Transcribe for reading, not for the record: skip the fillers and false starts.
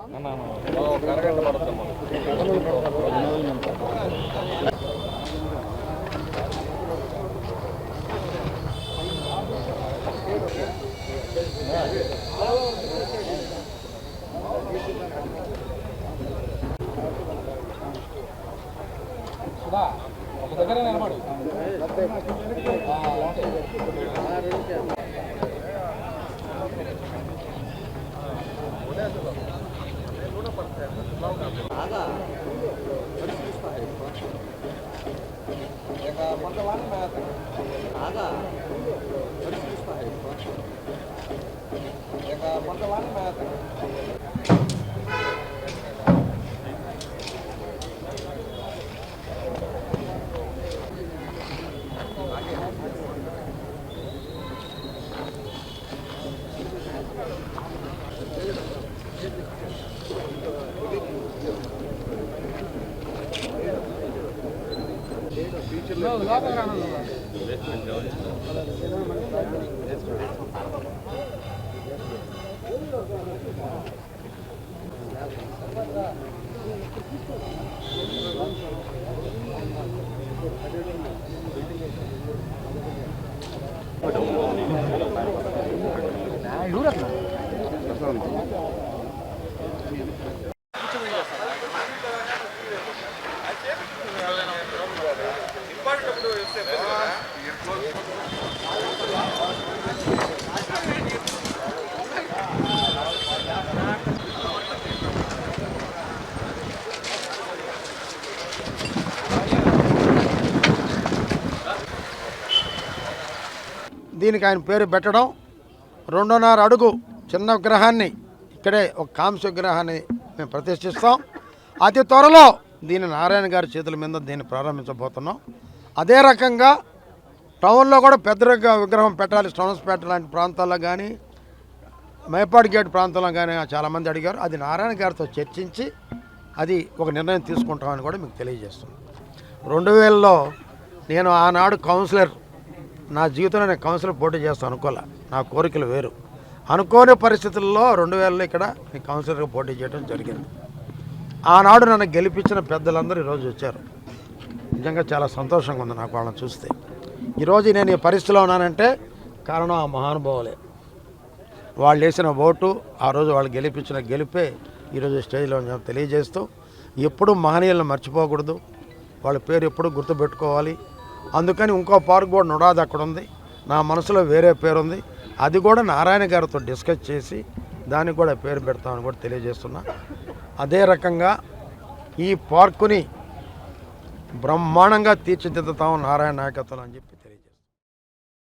ఒక దగ్గర నిలబడు. దీనికి ఆయన పేరు పెట్టడం 2.5 అడుగు చిన్న విగ్రహాన్ని ఇక్కడే ఒక కాంస్య విగ్రహాన్ని మేము ప్రతిష్ఠిస్తాం. అతి త్వరలో దీన్ని నారాయణ గారి చేతుల మీద దీన్ని ప్రారంభించబోతున్నాం. అదే రకంగా టౌన్లో కూడా పెద్ద విగ్రహం పెట్టాలి. స్టోన్స్పేట లాంటి ప్రాంతాల్లో కానీ మైపాడు గేట్ ప్రాంతంలో కానీ చాలామంది అడిగారు. అది నారాయణ గారితో చర్చించి అది ఒక నిర్ణయం తీసుకుంటామని కూడా మీకు తెలియజేస్తున్నాం. 2000లో నేను ఆనాడు కౌన్సిలర్, నా జీవితంలో నేను కౌన్సిలర్ పోటీ చేస్తాను అనుకోలే. నా కోరికలు వేరు. అనుకోని పరిస్థితుల్లో 2000లో ఇక్కడ నేను కౌన్సిలర్గా పోటీ చేయడం జరిగింది. ఆనాడు నన్ను గెలిపించిన పెద్దలందరూ ఈరోజు వచ్చారు. నిజంగా చాలా సంతోషంగా ఉంది నాకు వాళ్ళని చూస్తే. ఈరోజు నేను ఈ పరిస్థితిలో ఉన్నానంటే కారణం ఆ మహానుభావులే. వాళ్ళు వేసిన ఓటు, ఆ రోజు వాళ్ళు గెలిపించిన గెలిపే ఈరోజు స్టేజ్లో తెలియజేస్తూ ఎప్పుడూ మహనీయులను మర్చిపోకూడదు, వాళ్ళ పేరు ఎప్పుడూ గుర్తుపెట్టుకోవాలి. అందుకని ఇంకో పార్క్ కూడా నుడాది అక్కడ ఉంది. నా మనసులో వేరే పేరుంది, అది కూడా నారాయణ గారితో డిస్కస్ చేసి దానికి కూడా పేరు పెడతామని కూడా తెలియజేస్తున్నా. అదే రకంగా ఈ పార్కుని బ్రహ్మాండంగా తీర్చిదిద్దుతాం నారాయణ నాయకత్వం అని చెప్పి